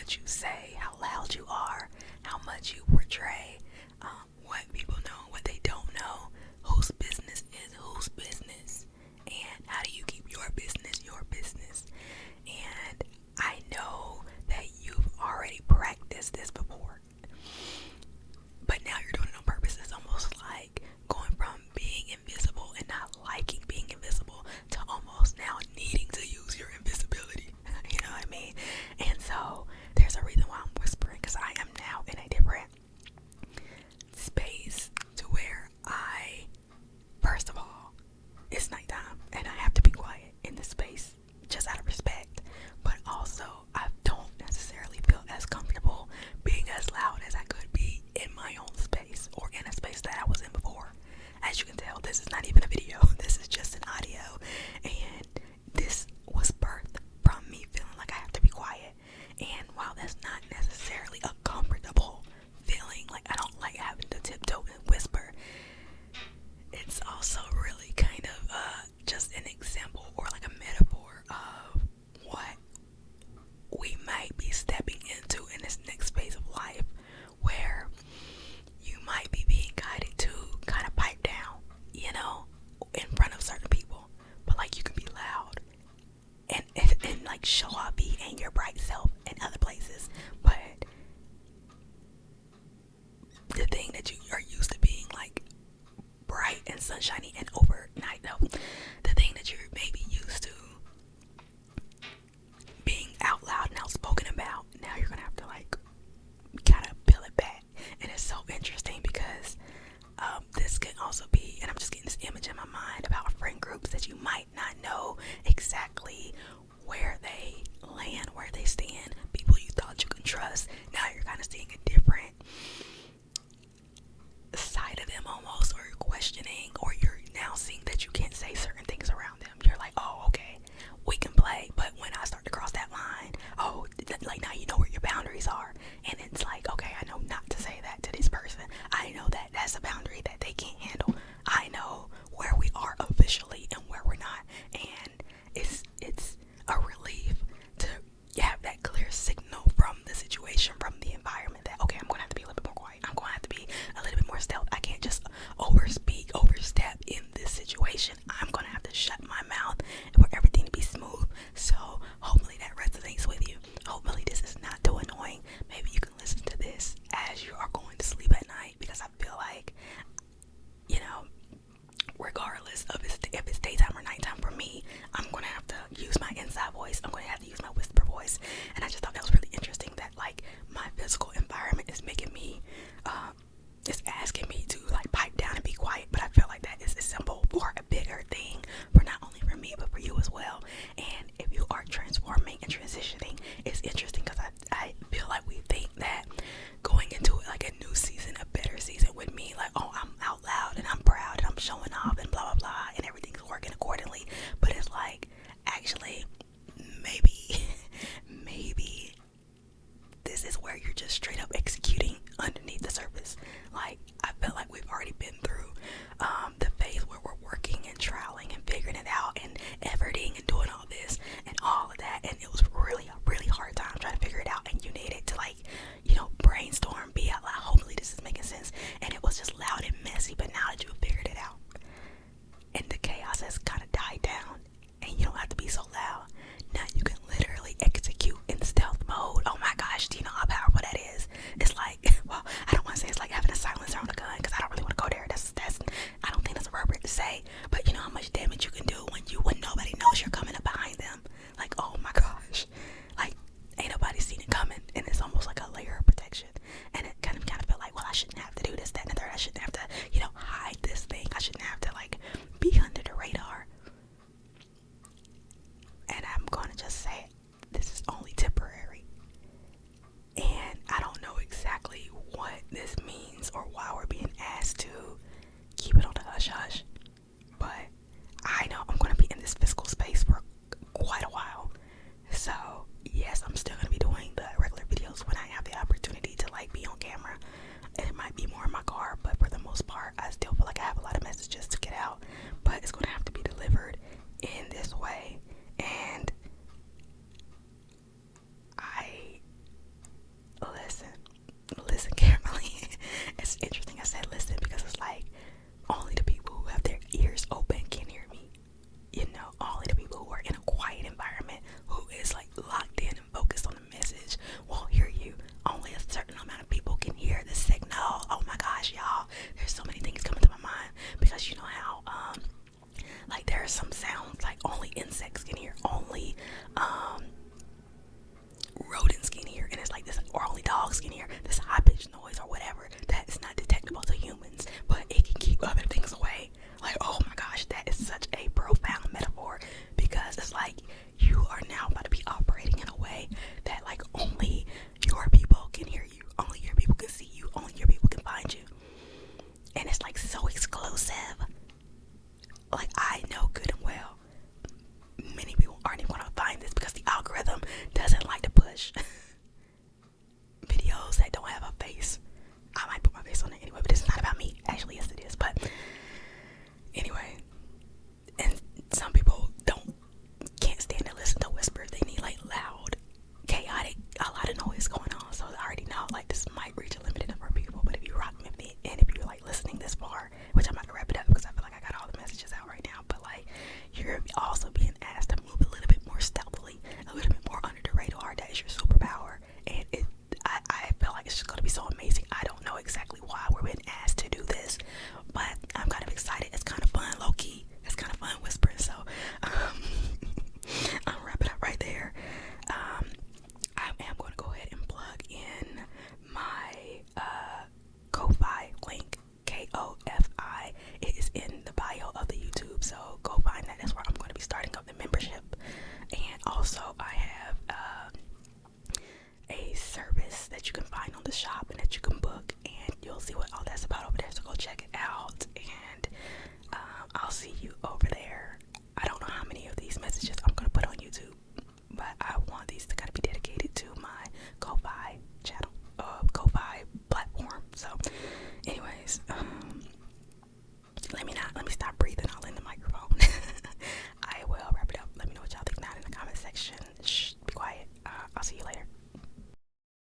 much you say, how loud you are, how much you portray, what people know, what they don't know, whose business is whose business, and how do you keep your business your business. And I know that you've already practiced this before, but now you're doing it on purpose. It's almost like going from being invisible and not liking being invisible to almost now needing to use your invisibility. You know what I mean? And so there's a reason why I'm whispering, because I am now in a different space to where first of all, it's nighttime and I have to be quiet in this space just out of respect. But also, I don't necessarily feel as comfortable being as loud as I could be in my own space or in a space that I was in before. As you can tell, this is not even a video. This is just an audio. And this was birthed from me feeling like I have to be quiet. And while that's not necessarily a comfortable feeling, like I don't like having to tiptoe and whisper, it's also really kind of just an example or like a metaphor of what we might be stepping into in this next phase of life, where you might be being guided to kind of pipe down, you know, in front of certain people, but like you can be loud and like show off, be and your bright self in other places. But the thing that you are used to being like bright and sunshiny and overnight, though, the thing that you're maybe used to being out loud and outspoken about, now you're gonna have to like kind of peel it back. And it's so interesting because this can also be, and I'm just getting this image in my mind about friend groups that you might not know exactly where they land, where they stand, people you thought you could trust. Now you're kind of seeing a different side of them almost, or you're questioning, or you're now doesn't like to push videos that don't have a face. I might put my face on it anyway, but it's not about me. Actually, yes, it is. But anyway, and some people can't stand to listen to whispers. They need like loud, chaotic, a lot of noise going on. So I already know like this might reach a limited number of people. But if you rock with me, and if you're like listening this far, which I'm about to wrap it up because I feel like I got all the messages out right now. But like, you're also being asked to move a little bit more stealthily, a little bit more under the radar. That is your superpower, and I feel like it's just gonna be so amazing. I don't know exactly why we're being asked to do this, but I'm kind of excited. It's kind of fun, low key. It's kind of fun whispering. So I'll wrap it up right there. I am going to go ahead and plug in my Ko-Fi link, Kofi. It is in the bio of the YouTube, so go find that. That's where I'm going to be starting up the membership. And also I have a service that you can find on the shop and that you can book, and you'll see what all that's about over there. So go check it out, and I'll see you over there. I don't know how many of these messages I'm going to put on YouTube, but I want these to kind of be dedicated to my Ko-Fi channel, Ko-Fi platform. So anyways,